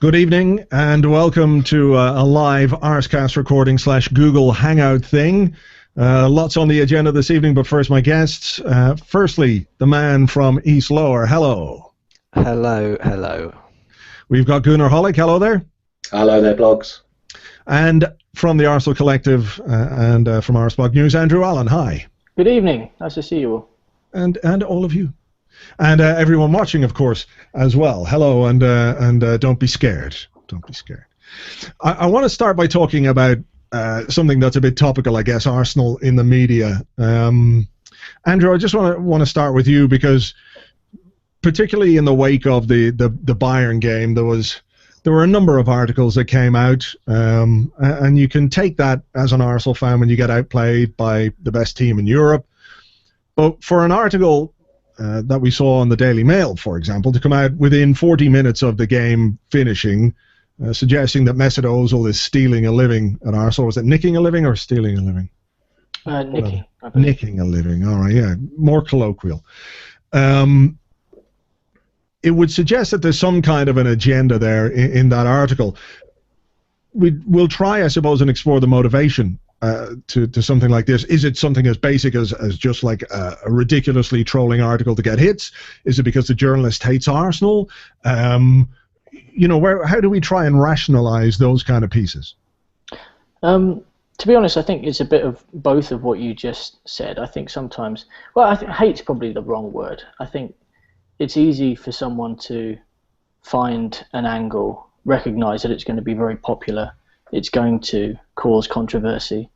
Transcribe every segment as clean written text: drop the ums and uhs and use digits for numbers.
Good evening and welcome to a live Arsecast recording / Google Hangout thing. Lots on the agenda this evening, but first my guests. Firstly, the man from East Lower. Hello. Hello. We've got Goonerholic. Hello there. Hello there, blogs. And from the Arsenal Collective and from Arseblog News, Andrew Allen. Hi. Good evening. Nice to see you all. And all of you. And everyone watching, of course, as well. Hello, and don't be scared. Don't be scared. I want to start by talking about something that's a bit topical, I guess, Arsenal in the media. Andrew, I just want to start with you because, particularly in the wake of the Bayern game, there were a number of articles that came out, and you can take that as an Arsenal fan when you get outplayed by the best team in Europe. But for an article that we saw on the Daily Mail, for example, to come out within 40 minutes of the game finishing, suggesting that Mesut Ozil is stealing a living at Arsenal. Was it nicking a living or stealing a living? Nicking. Nicking a living. All right, yeah, more colloquial. It would suggest that there's some kind of an agenda there in that article. We'll try, I suppose, and explore the motivation to something like this. Is it something as basic as just like a ridiculously trolling article to get hits? Is it because the journalist hates Arsenal? How do we try and rationalize those kind of pieces? To be honest, I think it's a bit of both of what you just said. I think sometimes, I think hate's probably the wrong word. I think it's easy for someone to find an angle, recognize that it's going to be very popular, it's going to cause controversy.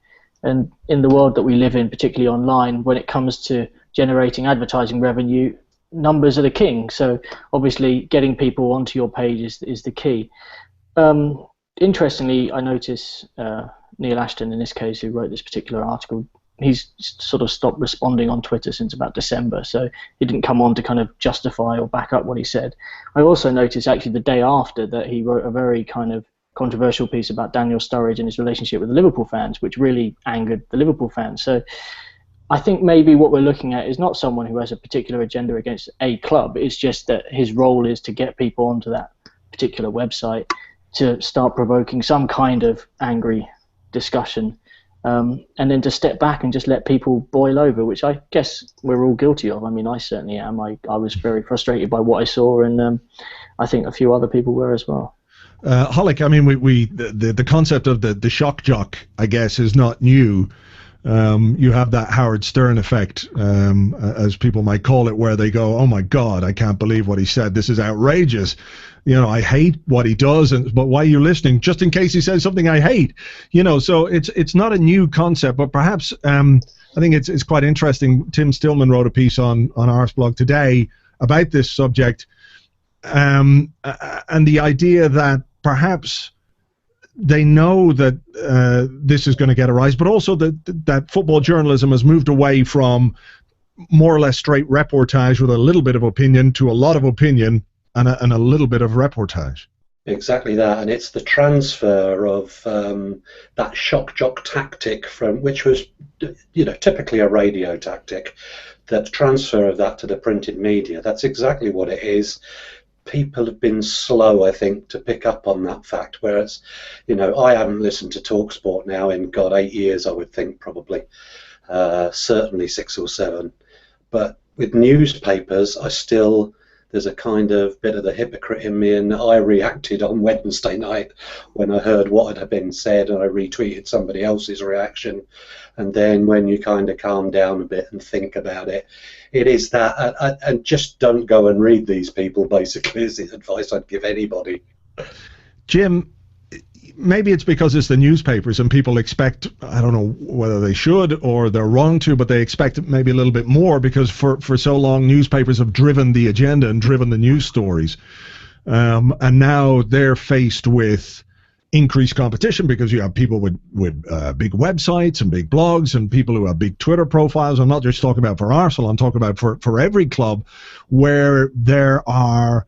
And in the world that we live in, particularly online, when it comes to generating advertising revenue, numbers are the king. So obviously getting people onto your page is the key. Interestingly, I notice Neil Ashton, in this case, who wrote this particular article, he's sort of stopped responding on Twitter since about December, so he didn't come on to kind of justify or back up what he said. I also noticed actually the day after that he wrote a very kind of controversial piece about Daniel Sturridge and his relationship with the Liverpool fans, which really angered the Liverpool fans. So I think maybe what we're looking at is not someone who has a particular agenda against a club, it's just that his role is to get people onto that particular website to start provoking some kind of angry discussion. And then to step back and just let people boil over, which I guess we're all guilty of. I mean, I certainly am. I was very frustrated by what I saw, and I think a few other people were as well. Holic, I mean, the concept of the shock jock, I guess, is not new. You have that Howard Stern effect, as people might call it, where they go, "Oh my God, I can't believe what he said. This is outrageous. I hate what he does, but why are you listening? Just in case he says something I hate." So it's not a new concept, but perhaps I think it's quite interesting. Tim Stillman wrote a piece on Arseblog today about this subject, and the idea that perhaps they know that this is going to get a rise, but also that football journalism has moved away from more or less straight reportage with a little bit of opinion to a lot of opinion and a little bit of reportage. Exactly that, and it's the transfer of that shock jock tactic which was, typically a radio tactic. That transfer of that to the printed media. That's exactly what it is. People have been slow, I think, to pick up on that fact. Whereas, I haven't listened to TalkSport now in 8 years, I would think, probably, certainly 6 or 7. But with newspapers, there's a kind of bit of the hypocrite in me, and I reacted on Wednesday night when I heard what had been said, and I retweeted somebody else's reaction. And then when you kind of calm down a bit and think about it, it is that, and just don't go and read these people, basically, is the advice I'd give anybody. Jim, maybe it's because it's the newspapers and people expect, I don't know whether they should or they're wrong to, but they expect maybe a little bit more because for so long newspapers have driven the agenda and driven the news stories. And now they're faced with increased competition because you have people with big websites and big blogs and people who have big Twitter profiles. I'm not just talking about for Arsenal, I'm talking about for every club where there are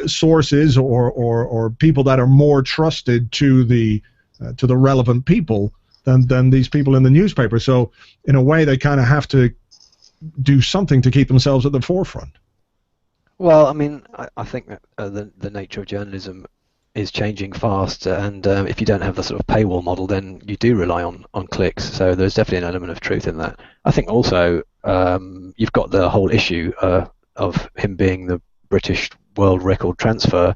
sources or people that are more trusted to the relevant people than these people in the newspaper. So in a way, they kind of have to do something to keep themselves at the forefront. Well, I mean, I think that the nature of journalism is changing fast, and if you don't have the sort of paywall model, then you do rely on clicks. So there's definitely an element of truth in that. I think also you've got the whole issue of him being the British world record transfer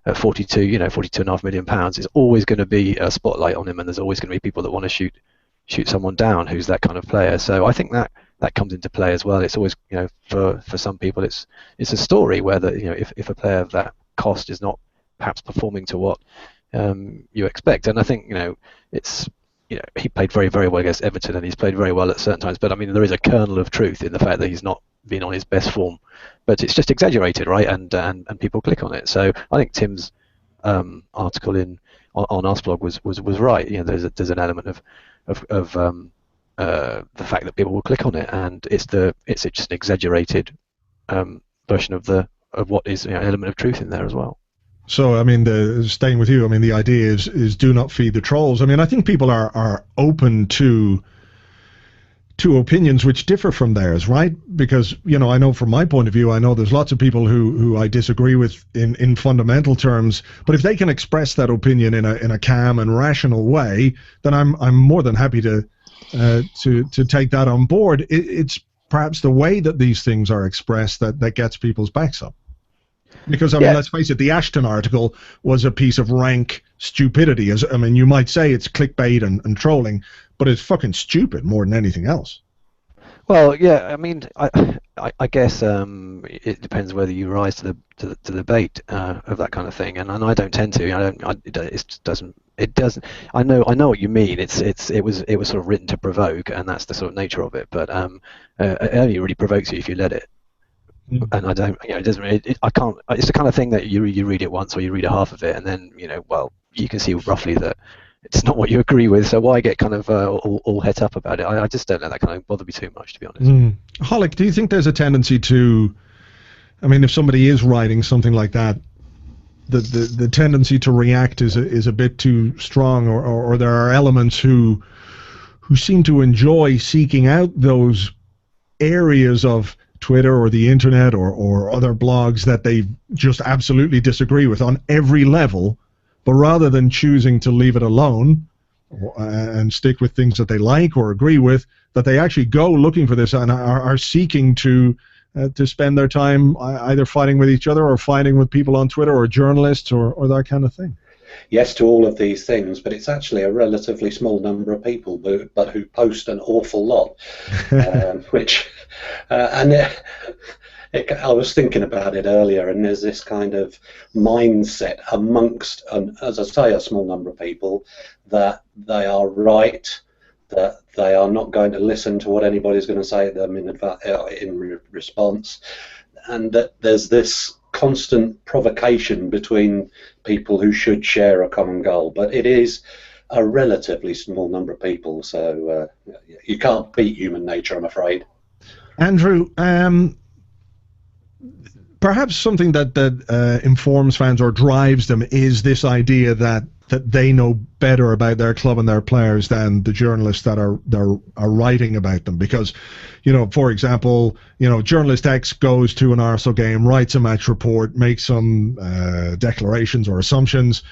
at 42.5 million pounds. It's always going to be a spotlight on him, and there's always going to be people that want to shoot someone down who's that kind of player. So I think that comes into play as well. It's always, for some people, it's a story where if a player of that cost is not perhaps performing to what you expect. And I think it's he played very, very well against Everton, and he's played very well at certain times. But I mean, there is a kernel of truth in the fact that he's not been on his best form, but it's just exaggerated, right? And people click on it. So I think Tim's article on Arseblog was right. There's an element of the fact that people will click on it, and it's just an exaggerated version of what is an element of truth in there as well. So, I mean, staying with you, I mean, the idea is do not feed the trolls. I mean, I think people are open to opinions which differ from theirs, right? Because, I know from my point of view, I know there's lots of people who I disagree with in fundamental terms, but if they can express that opinion in a calm and rational way, then I'm more than happy to take that on board. It's perhaps the way that these things are expressed that gets people's backs up. Because, I mean, let's face it, the Ashton article was a piece of rank stupidity. You might say it's clickbait and trolling, but it's fucking stupid more than anything else. Well, yeah, I mean, I guess it depends whether you rise to the debate of that kind of thing, and I don't tend to. It doesn't. I know what you mean. It was sort of written to provoke, and that's the sort of nature of it. But it only really provokes you if you let it. And I don't, it doesn't. I can't. It's the kind of thing that you read it once, or you read a half of it, and then you can see roughly that it's not what you agree with. So why get kind of all het up about it? I just don't let that kind of bother me too much, to be honest. Holic, do you think there's a tendency to, I mean, if somebody is writing something like that, the tendency to react is a bit too strong, or there are elements who seem to enjoy seeking out those areas of Twitter or the internet or other blogs that they just absolutely disagree with on every level, but rather than choosing to leave it alone and stick with things that they like or agree with, that they actually go looking for this and are seeking to spend their time either fighting with each other or fighting with people on Twitter or journalists or that kind of thing. Yes to all of these things, but it's actually a relatively small number of people but who post an awful lot, I was thinking about it earlier, and there's this kind of mindset amongst, as I say, a small number of people that they are right, that they are not going to listen to what anybody's going to say to them in response, and that there's this constant provocation between people who should share a common goal. But it is a relatively small number of people, so you can't beat human nature, I'm afraid. Andrew, perhaps something that informs fans or drives them is this idea that they know better about their club and their players than the journalists that are writing about them. Because, for example, journalist X goes to an Arsenal game, writes a match report, makes some declarations or assumptions,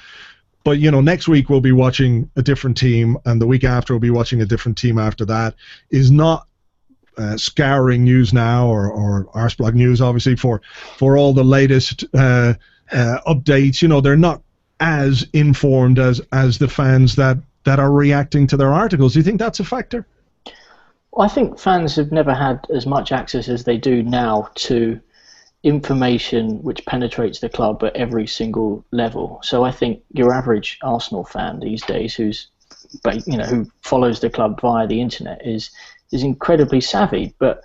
but next week we'll be watching a different team, and the week after we'll be watching a different team after that. Is not scouring News Now or Arseblog News, obviously, for all the latest updates. They're not as informed as the fans that are reacting to their articles. Do you think that's a factor? Well, I think fans have never had as much access as they do now to information which penetrates the club at every single level. So I think your average Arsenal fan these days, who follows the club via the internet, is incredibly savvy. But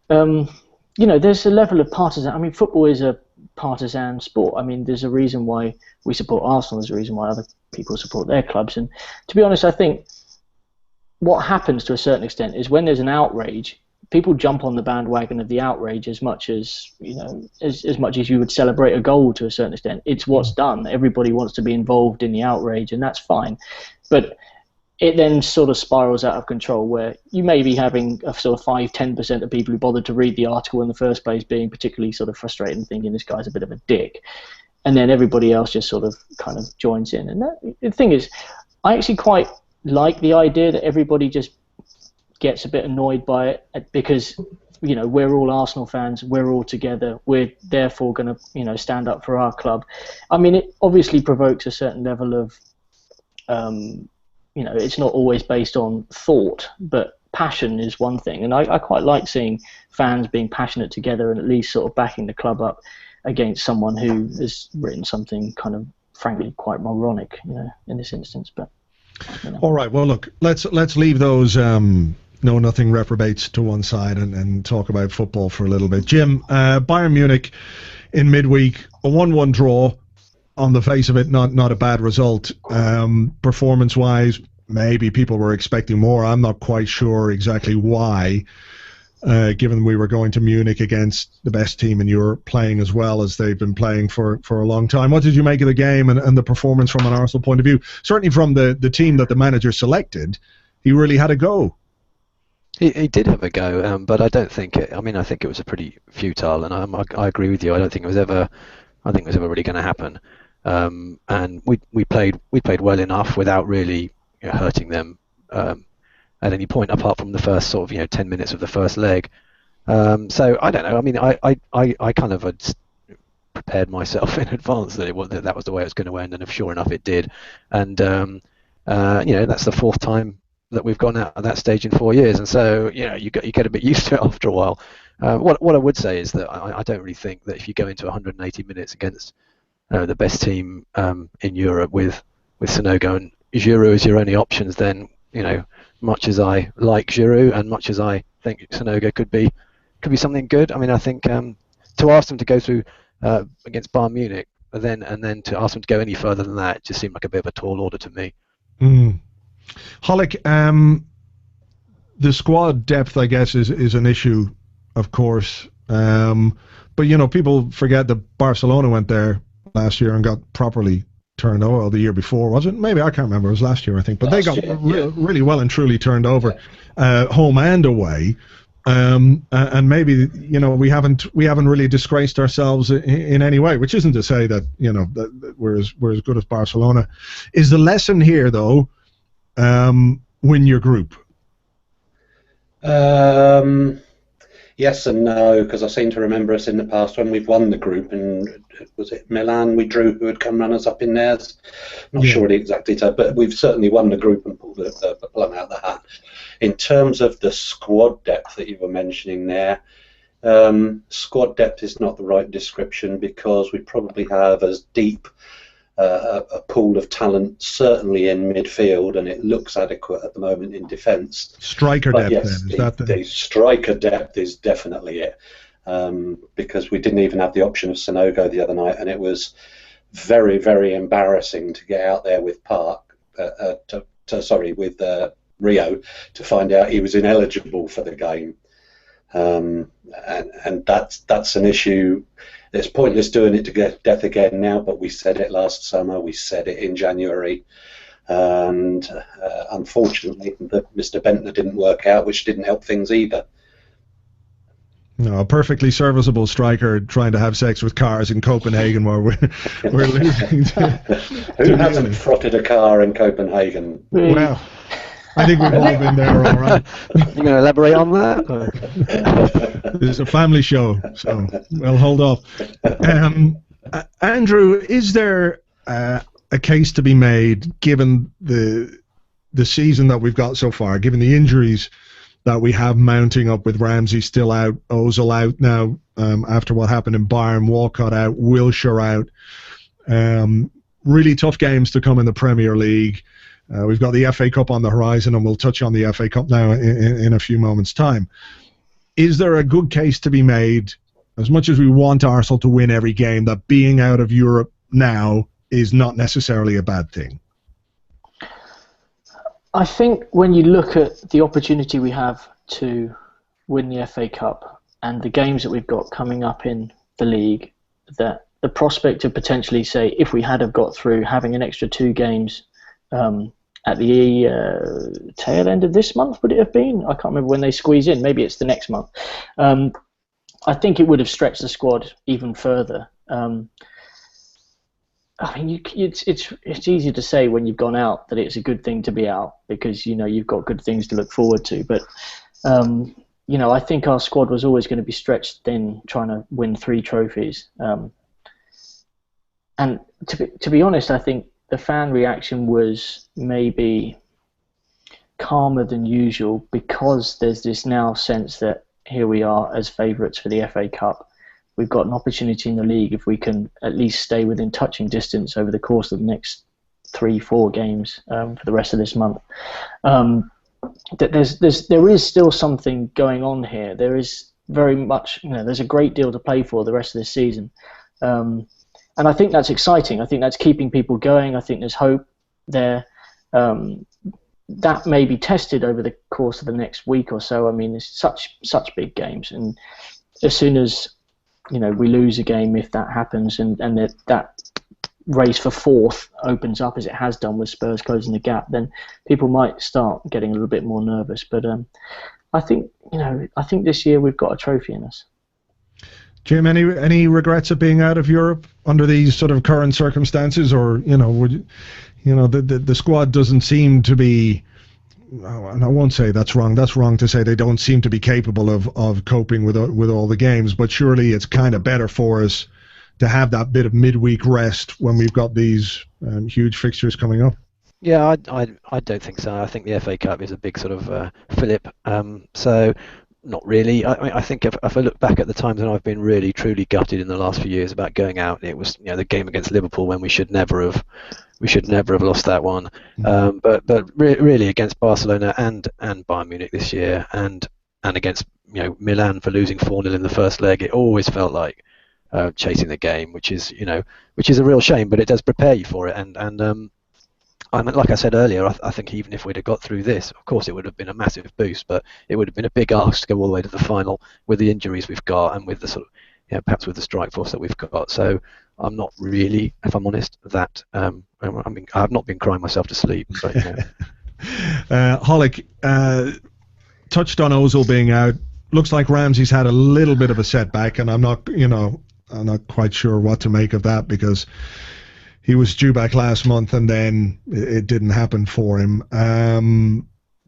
there's a level of partisan. I mean, football is a partisan sport. I mean, there's a reason why we support Arsenal. There's a reason why other people support their clubs. And to be honest, I think what happens to a certain extent is when there's an outrage, people jump on the bandwagon of the outrage as much as as much as you would celebrate a goal to a certain extent. It's what's done. Everybody wants to be involved in the outrage, and that's fine. But it then sort of spirals out of control, where you may be having a sort of 5-10% of people who bothered to read the article in the first place being particularly sort of frustrated and thinking this guy's a bit of a dick. and then everybody else just sort of kind of joins in. And the thing is, I actually quite like the idea that everybody just gets a bit annoyed by it, because we're all Arsenal fans, we're all together, we're therefore going to stand up for our club. I mean, it obviously provokes a certain level of it's not always based on thought, but passion is one thing, and I quite like seeing fans being passionate together and at least sort of backing the club up against someone who has written something kind of frankly quite moronic, in this instance. But all right, well, look, let's leave those know nothing reprobates to one side and talk about football for a little bit. Jim, Bayern Munich in midweek, a 1-1 draw. On the face of it, not a bad result. Performance-wise, maybe people were expecting more. I'm not quite sure exactly why, given we were going to Munich against the best team in Europe, playing as well as they've been playing for a long time. What did you make of the game and the performance from an Arsenal point of view? Certainly from the team that the manager selected, he really had a go. He did have a go, but I don't think it. I mean, I think it was a pretty futile, and I agree with you. I don't think it was ever. I think it was ever really going to happen. And we played well enough without really hurting them at any point, apart from the first sort of 10 minutes of the first leg. So I don't know. I mean, I kind of had prepared myself in advance that that was the way it was going to end, and sure enough, it did. And that's the fourth time that we've gone out at that stage in 4 years, and so you get a bit used to it after a while. What I would say is that I don't really think that if you go into 180 minutes against the best team in Europe with Sanogo and Giroud as your only options, then much as I like Giroud and much as I think Sanogo could be something good. I mean, I think to ask them to go through against Bayern Munich and then to ask them to go any further than that just seemed like a bit of a tall order to me. Holic, the squad depth, I guess, is an issue, of course. But people forget that Barcelona went there last year and got properly turned over. The year before, was it? Maybe, I can't remember. It was last year, I think. But they got really well and truly turned over, home and away. And maybe we haven't really disgraced ourselves in any way, which isn't to say that that we're as good as Barcelona. Is the lesson here though, win your group? Yes and no, because I seem to remember us in the past when we've won the group, and was it Milan we drew, who had come runners up in theirs? Not sure the exact detail, but we've certainly won the group and pulled the plum out of the hat. In terms of the squad depth that you were mentioning there, squad depth is not the right description, because we probably have as deep a pool of talent, certainly in midfield, and it looks adequate at the moment in defence. Striker depth, yes, then, the striker depth is definitely it, because we didn't even have the option of Sanogo the other night, and it was very, very embarrassing to get out there with with Rio to find out he was ineligible for the game, and that's an issue. It's pointless doing it to death again now, but we said it last summer, we said it in January, and unfortunately Mr. Bentner didn't work out, which didn't help things either. No, a perfectly serviceable striker trying to have sex with cars in Copenhagen while we're losing. Who hasn't frotted a car in Copenhagen? Well, I think we've all been there, all right. You going to elaborate on that? This is a family show, so we'll hold off. Andrew, is there a case to be made, given the season that we've got so far, given the injuries that we have mounting up with Ramsey still out, Ozil out now after what happened in Bayern, Walcott out, Wilshere out, really tough games to come in the Premier League. We've got the FA Cup on the horizon, and we'll touch on the FA Cup now in a few moments' time. Is there a good case to be made, as much as we want Arsenal to win every game, that being out of Europe now is not necessarily a bad thing? I think when you look at the opportunity we have to win the FA Cup and the games that we've got coming up in the league, that the prospect of potentially, say, if we had have got through, having an extra 2 games at the tail end of this month, would it have been? I can't remember when they squeeze in. Maybe it's the next month. I think it would have stretched the squad even further. I mean, it's easy to say when you've gone out that it's a good thing to be out because you've got good things to look forward to. But I think our squad was always going to be stretched thin, trying to win 3 trophies. And to be honest, I think the fan reaction was maybe calmer than usual because there's this now sense that here we are as favourites for the FA Cup. We've got an opportunity in the league if we can at least stay within touching distance over the course of the next 3-4 games for the rest of this month. There is still something going on here. There is very much, there's a great deal to play for the rest of this season. And I think that's exciting. I think that's keeping people going. I think there's hope there. That may be tested over the course of the next week or so. I mean, it's such big games. And as soon as we lose a game, if that happens, and that race for 4th opens up as it has done with Spurs closing the gap, then people might start getting a little bit more nervous. But I think this year we've got a trophy in us. Jim, any regrets of being out of Europe under these sort of current circumstances, or the squad doesn't seem to be. And I won't say that's wrong. That's wrong to say they don't seem to be capable of coping with all the games. But surely it's kind of better for us to have that bit of midweek rest when we've got these huge fixtures coming up. Yeah, I don't think so. I think the FA Cup is a big sort of fillip. So not really. I think if I look back at the times when I've been really truly gutted in the last few years about going out, it was the game against Liverpool when we should never have lost that one. But really against Barcelona and Bayern Munich this year, and against Milan for losing 4-0 in the first leg, it always felt like chasing the game, which is a real shame. But it does prepare you for it, and like I said earlier, I think even if we'd have got through this, of course it would have been a massive boost, but it would have been a big ask to go all the way to the final with the injuries we've got and with the sort of, perhaps with the strike force that we've got. So I'm not really, if I'm honest, that I've not been crying myself to sleep. But, Holic touched on Ozil being out. Looks like Ramsey's had a little bit of a setback, and I'm not quite sure what to make of that because he was due back last month, and then it didn't happen for him.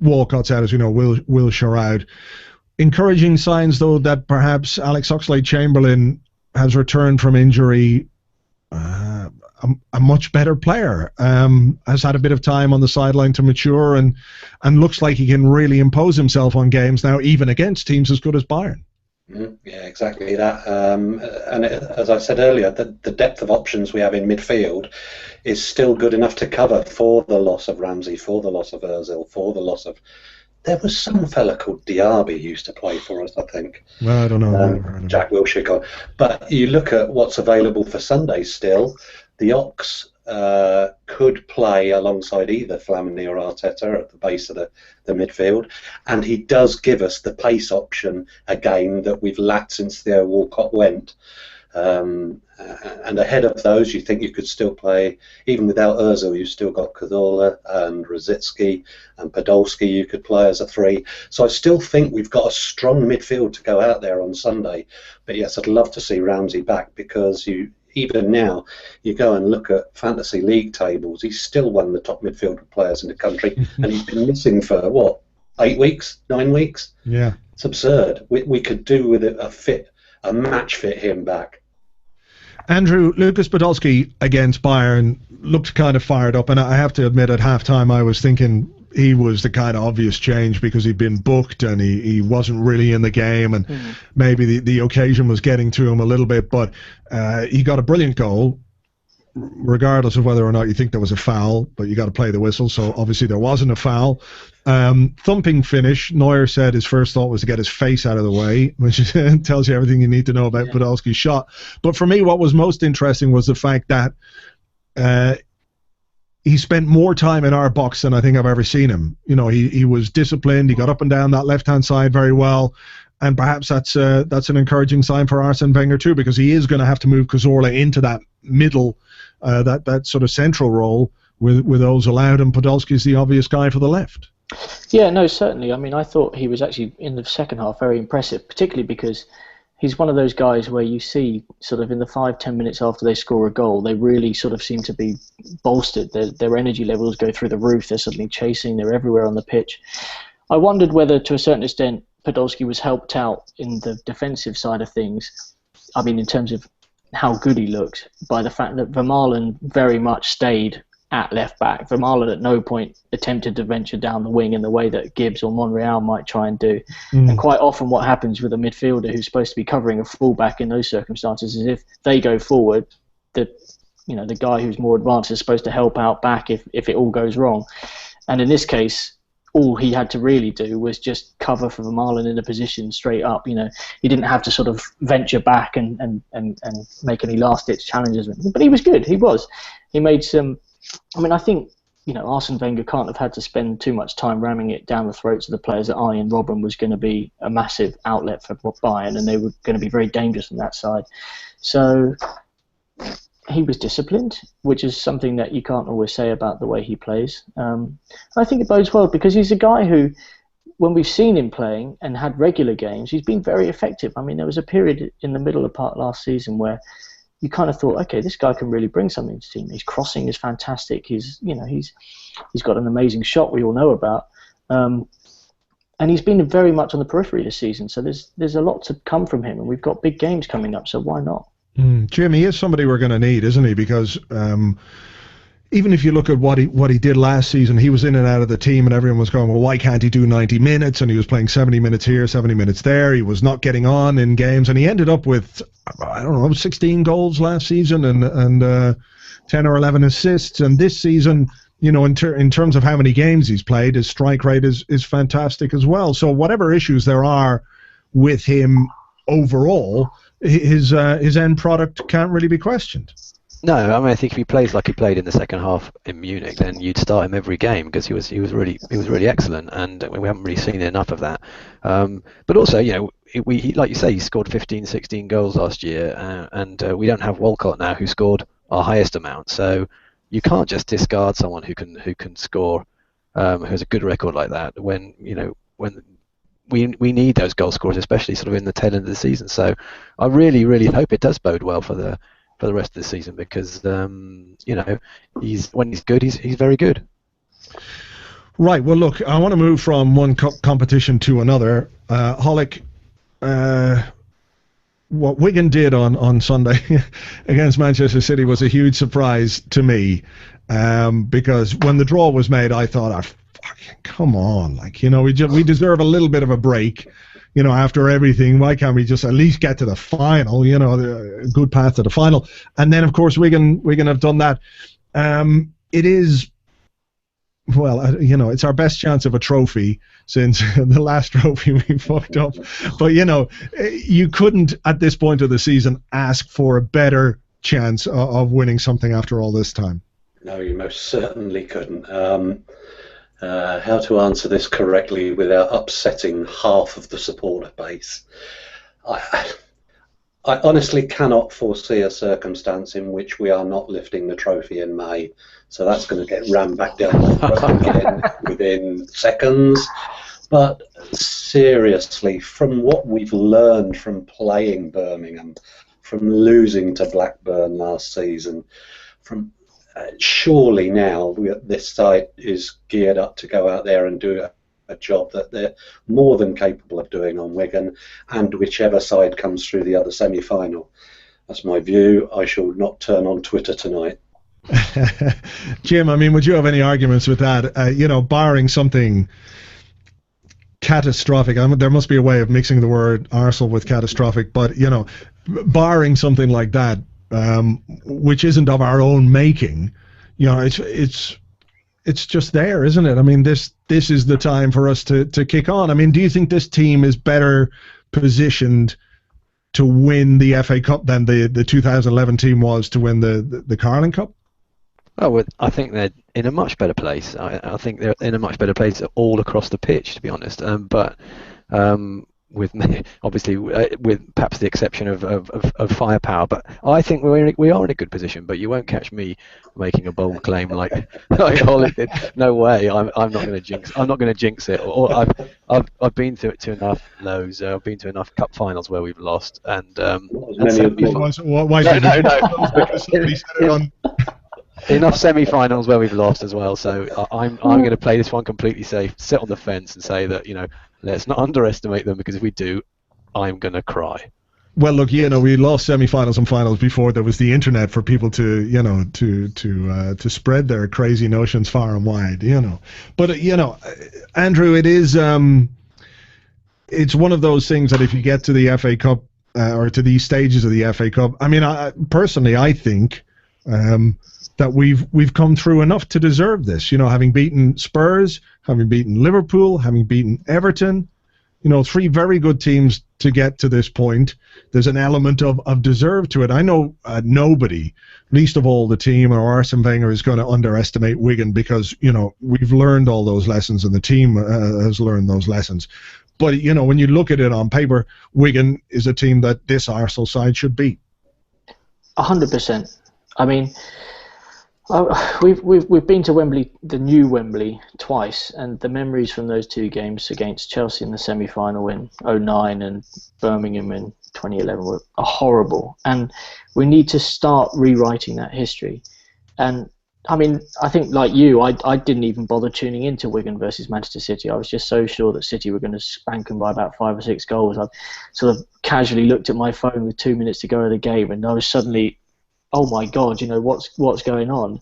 Walcott's out, as we know. Wilshere out. Encouraging signs, though, that perhaps Alex Oxlade-Chamberlain has returned from injury a much better player. Has had a bit of time on the sideline to mature, and looks like he can really impose himself on games now, even against teams as good as Bayern. Yeah, exactly that. And as I said earlier, the depth of options we have in midfield is still good enough to cover for the loss of Ramsey, for the loss of Ozil, for the loss of. There was some fella called Diaby who used to play for us, I think. Well, I don't know. Jack Wilshere. But you look at what's available for Sunday still. The Ox could play alongside either Flamini or Arteta at the base of the midfield, and he does give us the pace option again that we've lacked since Theo Walcott went. And ahead of those, you think you could still play, even without Ozil, you've still got Cazorla and Rosicky and Podolski you could play as a 3. So I still think we've got a strong midfield to go out there on Sunday. But yes, I'd love to see Ramsey back, because even now, you go and look at fantasy league tables, he's still one of the top midfield players in the country, and he's been missing for, 8 weeks, 9 weeks? Yeah. It's absurd. We could do with a match fit him back. Andrew, Lucas Podolski against Bayern looked kind of fired up, and I have to admit at halftime I was thinking he was the kind of obvious change because he'd been booked and he wasn't really in the game, and maybe the occasion was getting to him a little bit, but he got a brilliant goal, regardless of whether or not you think there was a foul, but you got to play the whistle, so obviously there wasn't a foul. Thumping finish. Neuer said his first thought was to get his face out of the way, which tells you everything you need to know about Podolski's shot. But for me, what was most interesting was the fact that he spent more time in our box than I think I've ever seen him. He was disciplined. He got up and down that left-hand side very well. And perhaps that's an encouraging sign for Arsene Wenger too, because he is going to have to move Cazorla into that middle, that sort of central role with Ozil out, and Podolski's the obvious guy for the left. Yeah, no, certainly. I mean, I thought he was actually in the second half very impressive, particularly because he's one of those guys where you see sort of in the 5-10 minutes after they score a goal, they really sort of seem to be bolstered. Their energy levels go through the roof. They're suddenly chasing. They're everywhere on the pitch. I wondered whether, to a certain extent, Podolski was helped out in the defensive side of things. I mean, in terms of how good he looked, by the fact that Vermaelen very much stayed at left back. Vermaelen at no point attempted to venture down the wing in the way that Gibbs or Monreal might try and do. And quite often what happens with a midfielder who's supposed to be covering a fullback in those circumstances is if they go forward, the guy who's more advanced is supposed to help out back if it all goes wrong. And in this case, all he had to really do was just cover for Vermaelen in a position straight up. He didn't have to sort of venture back and make any last-ditch challenges. But he was good. He made some... I mean, I think, Arsene Wenger can't have had to spend too much time ramming it down the throats of the players that Arjen Robben was going to be a massive outlet for Bayern, and they were going to be very dangerous on that side. So he was disciplined, which is something that you can't always say about the way he plays. I think it bodes well because he's a guy who, when we've seen him playing and had regular games, he's been very effective. I mean, there was a period in the middle of part last season where you kind of thought, okay, this guy can really bring something to the team. His crossing is fantastic. He's got an amazing shot we all know about, and he's been very much on the periphery this season. So there's a lot to come from him, and we've got big games coming up. So why not? Jim, he is somebody we're going to need, isn't he? Because even if you look at what he did last season, he was in and out of the team, and everyone was going, well, why can't he do 90 minutes? And he was playing 70 minutes here, 70 minutes there. He was not getting on in games, and he ended up with, 16 goals last season and 10 or 11 assists. And this season, in terms of how many games he's played, his strike rate is fantastic as well. So whatever issues there are with him overall, his end product can't really be questioned. No, I mean, I think if he plays like he played in the second half in Munich, then you'd start him every game because he was really excellent, and we haven't really seen enough of that. But also, he like you say, he scored 15, 16 goals last year, and we don't have Walcott now, who scored our highest amount. So you can't just discard someone who can score, who has a good record like that. When we need those goal scorers, especially sort of in the tail end of the season. So I really, really hope it does bode well for the rest of the season because when he's good, he's very good. Right. Well, look, I want to move from one competition to another. Holic, what Wigan did on Sunday against Manchester City was a huge surprise to me because when the draw was made, I thought, come on, we deserve a little bit of a break. After everything, why can't we just at least get to the final? A good path to the final. And then, of course, Wigan have done that. It is, it's our best chance of a trophy since the last trophy we fucked up. But, you couldn't, at this point of the season, ask for a better chance of winning something after all this time. No, you most certainly couldn't. How to answer this correctly without upsetting half of the supporter base. I honestly cannot foresee a circumstance in which we are not lifting the trophy in May. So that's going to get rammed back down the throat again within seconds. But seriously, from what we've learned from playing Birmingham, from losing to Blackburn last season, surely now this side is geared up to go out there and do a job that they're more than capable of doing on Wigan, and whichever side comes through the other semi-final. That's my view. I shall not turn on Twitter tonight. Jim, I mean, would you have any arguments with that? Barring something catastrophic, there must be a way of mixing the word arsehole with catastrophic, but barring something like that, which isn't of our own making, it's just there, isn't it? I mean, this is the time for us to kick on. I mean, do you think this team is better positioned to win the FA Cup than the 2011 team was to win the Carling Cup? Oh, well, I think they're in a much better place. I think they're in a much better place all across the pitch, to be honest. But with me, obviously, with perhaps the exception of firepower. But I think we are in a good position. But you won't catch me making a bold claim like Holic did. No way. I'm not going to jinx. I'm not going to jinx it. Or I've been to enough lows. I've been to enough cup finals where we've lost, and enough semi-finals where we've lost as well. So I'm going to play this one completely safe, sit on the fence, and say that let's not underestimate them, because if we do, I'm going to cry. Well, look, we lost semi-finals and finals before there was the internet for people to to spread their crazy notions far and wide. But Andrew, it is it's one of those things that if you get to the FA Cup or to these stages of the FA Cup, I mean, I think that we've come through enough to deserve this. Having beaten Spurs, having beaten Liverpool, having beaten Everton, 3 very good teams to get to this point. There's an element of deserve to it. I know nobody, least of all the team or Arsene Wenger, is going to underestimate Wigan, because we've learned all those lessons and the team has learned those lessons. But when you look at it on paper, Wigan is a team that this Arsenal side should beat. 100%. I mean, we've been to Wembley, the new Wembley, twice, and the memories from those 2 games against Chelsea in the semi-final in 2009 and Birmingham in 2011 are horrible, and we need to start rewriting that history. And I mean, I think like you, I didn't even bother tuning into Wigan versus Manchester City. I was just so sure that City were going to spank them by about 5 or 6 goals. I sort of casually looked at my phone with 2 minutes to go of the game, and I was suddenly, oh my God, what's going on?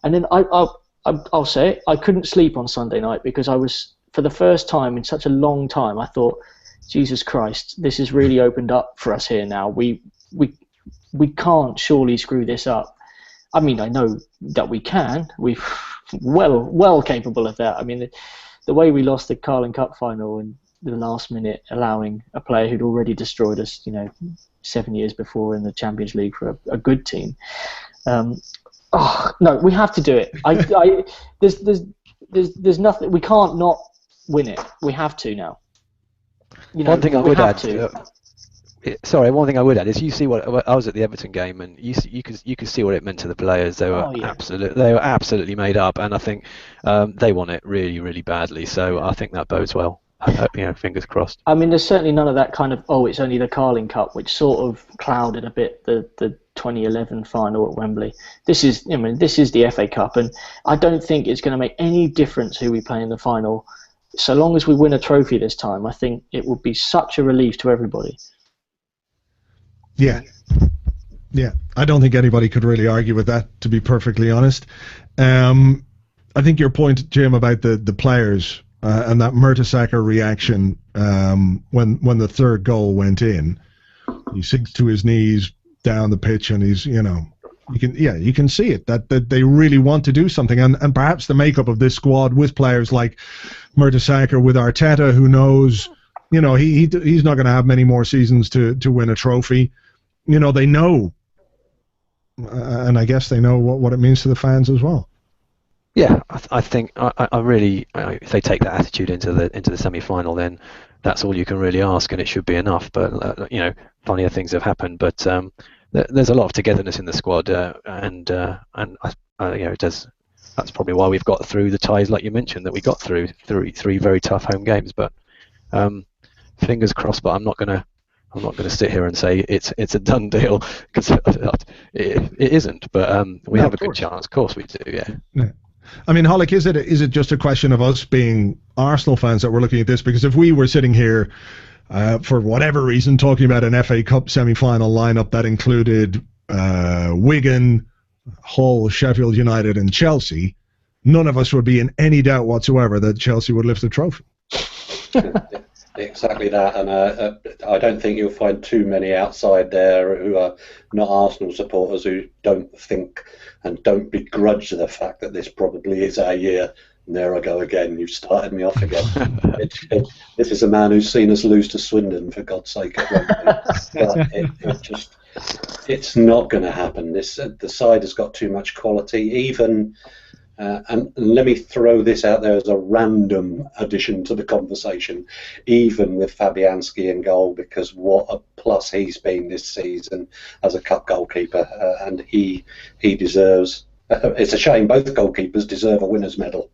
And then I'll say it, I couldn't sleep on Sunday night, because I was, for the first time in such a long time, I thought, Jesus Christ, this has really opened up for us here now. We can't surely screw this up. I mean, I know that we can. We're well capable of that. I mean, the way we lost the Carling Cup final in the last minute, allowing a player who'd already destroyed us, 7 years before in the Champions League for a good team. No, we have to do it. There's nothing. We can't not win it. We have to now. One thing I would add. One thing I would add is, you see what I was at the Everton game, and you could see what it meant to the players. They were absolutely made up, and I think they want it really, really badly. So I think that bodes well. Fingers crossed. I mean, there's certainly none of that kind of, it's only the Carling Cup, which sort of clouded a bit the 2011 final at Wembley. This is the FA Cup, and I don't think it's going to make any difference who we play in the final. So long as we win a trophy this time, I think it will be such a relief to everybody. Yeah. I don't think anybody could really argue with that, to be perfectly honest. I think your point, Jim, about the players and that Mertesacker reaction when the 3rd goal went in, he sinks to his knees down the pitch, and he's you can see it that they really want to do something, and perhaps the makeup of this squad with players like Mertesacker, with Arteta, who knows he's not going to have many more seasons to win a trophy. They know, and I guess they know what it means to the fans as well. Yeah, I think I really, if they take that attitude into the semi-final, then that's all you can really ask, and it should be enough. But funnier things have happened. But there's a lot of togetherness in the squad, and it does. That's probably why we've got through the ties, like you mentioned, that we got through 3 very tough home games. But fingers crossed. But I'm not gonna sit here and say it's a done deal, because it isn't. But we have a good chance. Of course we do. Yeah. I mean, Holic, is it just a question of us being Arsenal fans that we're looking at this? Because if we were sitting here for whatever reason talking about an FA Cup semi-final lineup that included Wigan, Hull, Sheffield United and Chelsea, none of us would be in any doubt whatsoever that Chelsea would lift the trophy. Exactly that, and I don't think you'll find too many outside there who are not Arsenal supporters who don't think and don't begrudge the fact that this probably is our year. And there I go again. You've started me off again. This is a man who's seen us lose to Swindon, for God's sake. But it's not going to happen. The side has got too much quality. Even And let me throw this out there as a random addition to the conversation, even with Fabianski in goal, because what a plus he's been this season as a cup goalkeeper, and he deserves. It's a shame both goalkeepers deserve a winner's medal.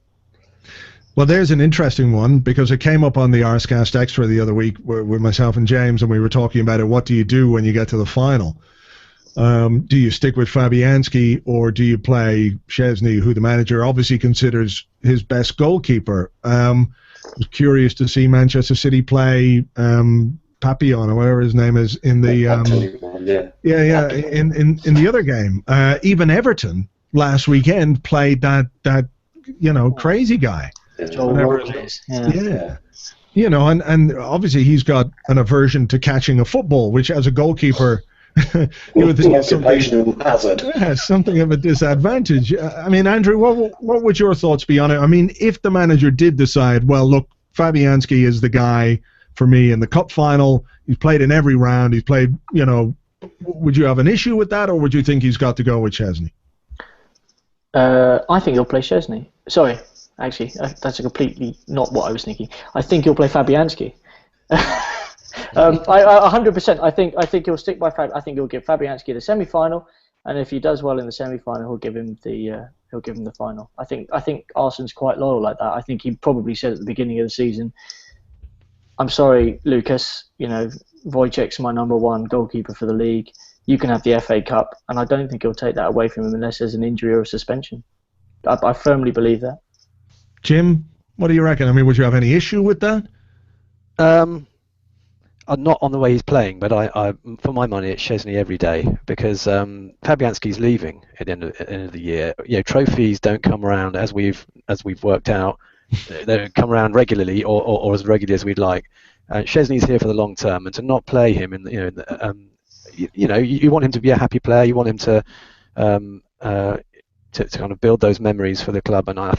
Well, there's an interesting one, because it came up on the Arsecast Extra the other week with myself and James, and we were talking about it. What do you do when you get to the final? Do you stick with Fabianski, or do you play Szczesny, who the manager obviously considers his best goalkeeper? I was curious to see Manchester City play Papillon, or whatever his name is, in the in the other game. Even Everton last weekend played that crazy guy. Yeah. You know, and obviously he's got an aversion to catching a football, which as a goalkeeper, you would think occupational hazard. Yeah, something of a disadvantage. I mean, Andrew, what would your thoughts be on it? I mean, if the manager did decide, well, look, Fabianski is the guy for me in the cup final. He's played in every round. He's played, would you have an issue with that, or would you think he's got to go with Szczesny? I think he'll play Szczesny. Sorry, actually, that's completely not what I was thinking. I think he'll play Fabianski. 100%. I think he'll stick by Fab. I think he'll give Fabianski the semi-final, and if he does well in the semi-final, he'll give him the final. I think Arsenal's quite loyal like that. I think he probably said at the beginning of the season, "I'm sorry, Lucas. Wojciech's my number one goalkeeper for the league. You can have the FA Cup," and I don't think he'll take that away from him unless there's an injury or a suspension. I firmly believe that. Jim, what do you reckon? I mean, would you have any issue with that? Not on the way he's playing, but I for my money, it's Szczesny every day, because Fabianski's leaving at the end of the year. Trophies don't come around as we've worked out. They don't come around regularly, or as regularly as we'd like. Szczesny's here for the long term, and to not play him you want him to be a happy player. You want him to kind of build those memories for the club, and I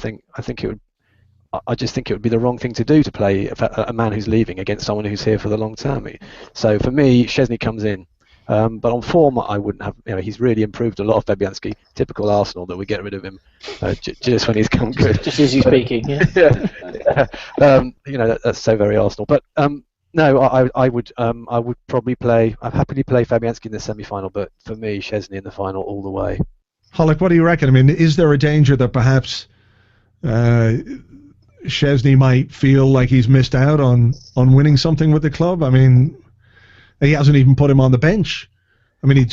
just think it would be the wrong thing to do to play a man who's leaving against someone who's here for the long term. So for me, Szczesny comes in, but on form, I wouldn't have. He's really improved a lot of Fabianski. Typical Arsenal that we get rid of him just when he's come good. Just as he's speaking, yeah. That's so very Arsenal. But no, I would probably play. I'd happily play Fabianski in the semi-final, but for me, Szczesny in the final all the way. Holic, what do you reckon? I mean, is there a danger that perhaps Szczesny might feel like he's missed out on winning something with the club? I mean, he hasn't even put him on the bench. I mean,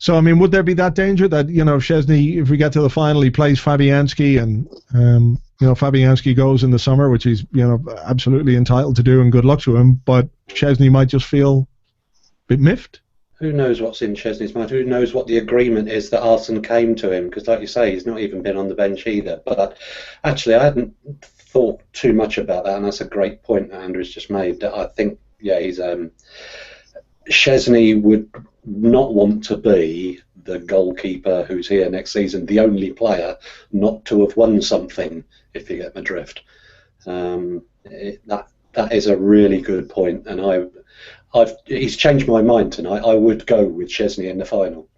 So, I mean, would there be that danger that, Szczesny, if we get to the final, he plays Fabianski, and, Fabianski goes in the summer, which he's, absolutely entitled to do, and good luck to him, but Szczesny might just feel a bit miffed? Who knows what's in Szczesny's mind? Who knows what the agreement is that Arsene came to him? Because, like you say, he's not even been on the bench either. But actually, I hadn't thought too much about that, and that's a great point that Andrew's just made. That I think, he's Szczesny would not want to be the goalkeeper who's here next season, the only player not to have won something, if you get my drift. That is a really good point, and he's changed my mind tonight. I would go with Szczesny in the final.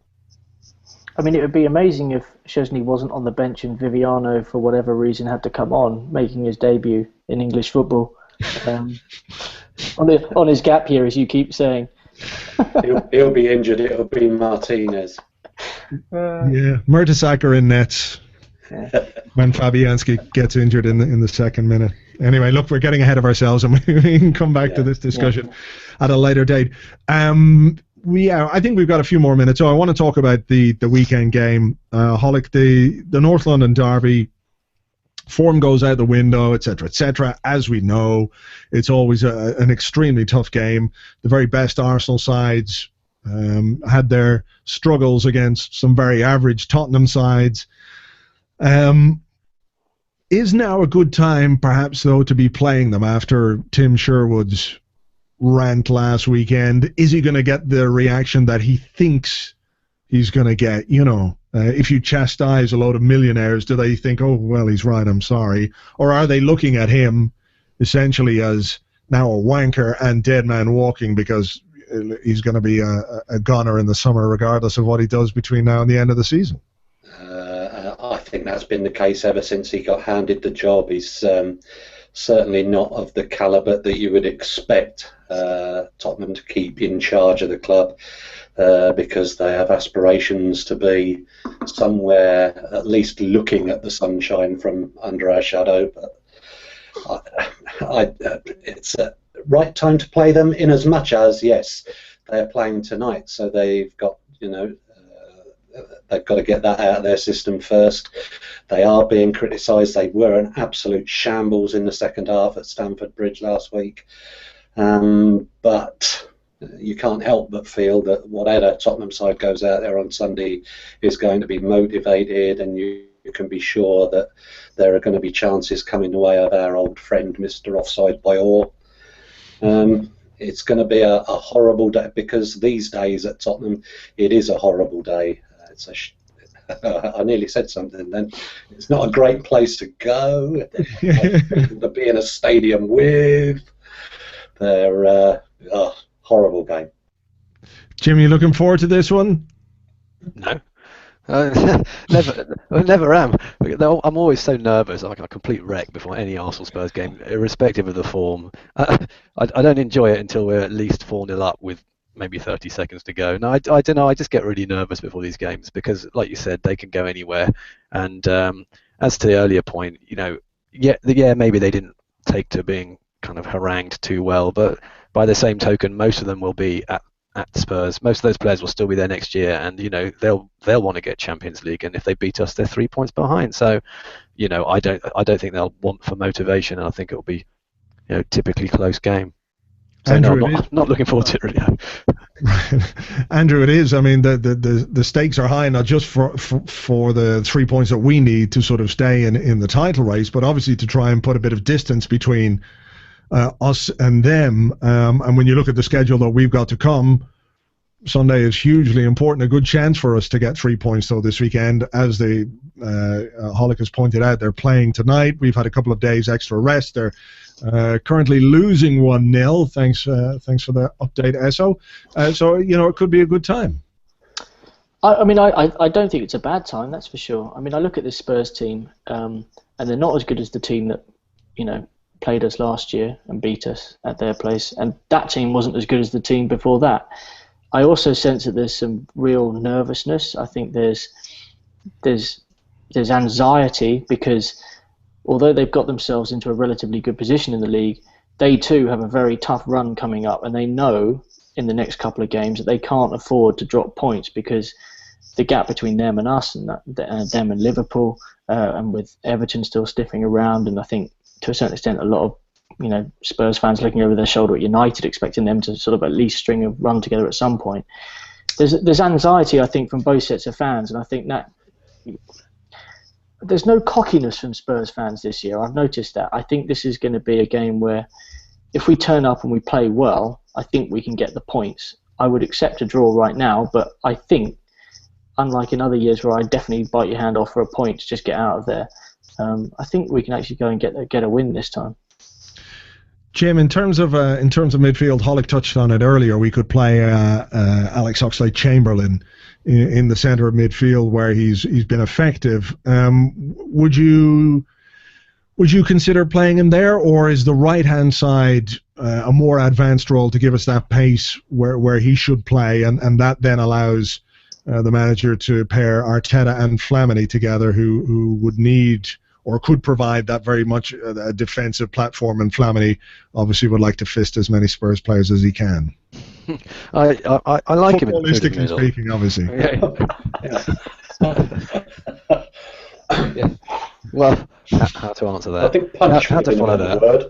I mean, it would be amazing if Szczesny wasn't on the bench and Viviano, for whatever reason, had to come on, making his debut in English football. On his gap year, as you keep saying. he'll be injured. It'll be Martinez. Mertesacker in nets when Fabianski gets injured in the second minute. Anyway, look, we're getting ahead of ourselves, and we can come back to this discussion at a later date. I think we've got a few more minutes, so I want to talk about the weekend game. Holic, the North London derby. Form goes out the window, etc., etc. As we know, it's always an extremely tough game. The very best Arsenal sides had their struggles against some very average Tottenham sides. Is now a good time, perhaps, though, to be playing them after Tim Sherwood's rant last weekend? Is he going to get the reaction that he thinks he's going to get? If you chastise a load of millionaires, do they think, oh, well, he's right, I'm sorry? Or are they looking at him essentially as now a wanker and dead man walking because he's going to be a goner in the summer regardless of what he does between now and the end of the season? I think that's been the case ever since he got handed the job. He's certainly not of the calibre that you would expect Tottenham to keep in charge of the club, because they have aspirations to be somewhere at least looking at the sunshine from under our shadow. But it's a right time to play them, in as much as, yes, they're playing tonight, so they've got, they've got to get that out of their system first. They are being criticised. They were an absolute shambles in the second half at Stamford Bridge last week. But you can't help but feel that whatever Tottenham side goes out there on Sunday is going to be motivated, and you can be sure that there are going to be chances coming the way of our old friend Mr. Offside by all. It's going to be a horrible day, because these days at Tottenham it is a horrible day. I nearly said something then. It's not a great place to go. To be in a stadium with. They're horrible game. Jim, you looking forward to this one? No. Never am. I'm always so nervous, like a complete wreck before any Arsenal Spurs game, irrespective of the form. I don't enjoy it until we're at least 4-0 up with maybe 30 seconds to go. No, I don't know. I just get really nervous before these games because, like you said, they can go anywhere. And as to the earlier point, maybe they didn't take to being kind of harangued too well, but by the same token, most of them will be at Spurs. Most of those players will still be there next year, and they'll want to get Champions League, and if they beat us, they're 3 points behind. So I don't think they'll want for motivation, and I think it'll be typically close game. So Andrew, no, I'm not looking forward to it really. Andrew, it is. I mean, the stakes are high, not just for the 3 points that we need to sort of stay in the title race, but obviously to try and put a bit of distance between us and them. And when you look at the schedule that we've got to come, Sunday is hugely important. A good chance for us to get 3 points though this weekend. As the Holic has pointed out, they're playing tonight. We've had a couple of days extra rest. They're currently losing 1-0. Thanks for the update, Esso. So it could be a good time. I don't think it's a bad time, that's for sure. I mean, I look at this Spurs team, and they're not as good as the team that played us last year and beat us at their place, and that team wasn't as good as the team before that. I also sense that there's some real nervousness. I think there's anxiety because although they've got themselves into a relatively good position in the league, they too have a very tough run coming up, and they know in the next couple of games that they can't afford to drop points because the gap between them and us and them and Liverpool, and with Everton still sniffing around, and I think to a certain extent a lot of Spurs fans looking over their shoulder at United, expecting them to sort of at least string a run together at some point. There's anxiety, I think, from both sets of fans, and I think that there's no cockiness from Spurs fans this year. I've noticed that. I think this is going to be a game where if we turn up and we play well, I think we can get the points. I would accept a draw right now, but I think, unlike in other years where I definitely bite your hand off for a point to just get out of there, I think we can actually go and get a win this time. Jim, in terms of midfield, Holic touched on it earlier. We could play Alex Oxlade-Chamberlain in the centre of midfield where he's been effective. Would you consider playing him there, or is the right hand side a more advanced role to give us that pace where he should play, and that then allows the manager to pair Arteta and Flamini together, who would need or could provide that very much a defensive platform, and Flamini obviously would like to fist as many Spurs players as he can. I like him. Footballistically speaking, obviously. Yeah. Well, how to answer that? I think punch how to follow that? Word.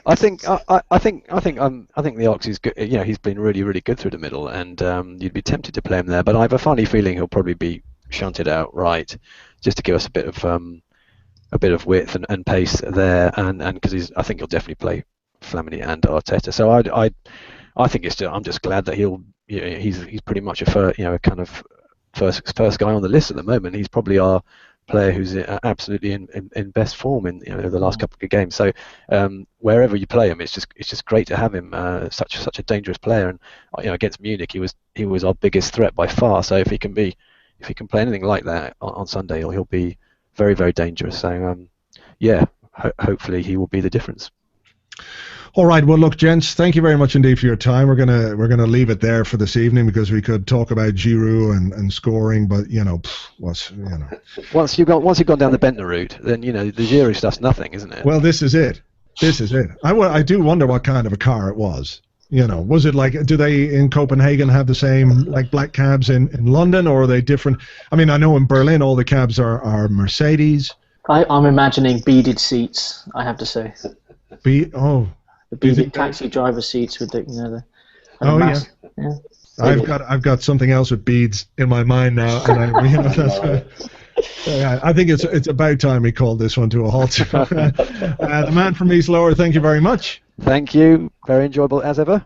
I think the Ox is good. He's been really, really good through the middle, and you'd be tempted to play him there. But I have a funny feeling he'll probably be shunted out right, just to give us a bit of width and pace there, and because I think he'll definitely play Flamini and Arteta. So I think I'm just glad that he's pretty much a kind of first guy on the list at the moment. He's probably our player who's absolutely in best form in the last couple of games. So wherever you play him, it's just great to have him. Such a dangerous player, and against Munich he was our biggest threat by far. So if he can be if he can play anything like that on Sunday, he'll be very, very dangerous. So yeah, hopefully he will be the difference. All right. Well, look, gents, thank you very much indeed for your time. We're gonna leave it there for this evening because we could talk about Giroud and scoring, but Once you've gone down the Bentner route, then the Giroud stuff's nothing, isn't it? Well, this is it. I do wonder what kind of a car it was. Was it like, do they in Copenhagen have the same like black cabs in London, or are they different? I mean, I know in Berlin all the cabs are Mercedes. I'm imagining beaded seats, I have to say. The beaded taxi driver seats with the yeah. I've got something else with beads in my mind now, and I think it's about time we called this one to a halt. The man from East Lower, thank you very much. Thank you. Very enjoyable as ever.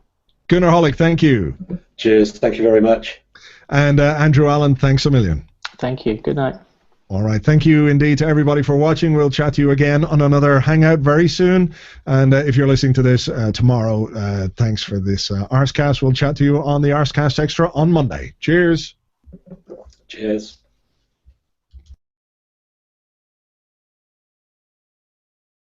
Goonerholic, thank you. Cheers. Thank you very much. And Andrew Allen, thanks a million. Thank you. Good night. All right. Thank you indeed to everybody for watching. We'll chat to you again on another Hangout very soon. And if you're listening to this tomorrow, thanks for this Arsecast. We'll chat to you on the Arsecast Extra on Monday. Cheers. Cheers.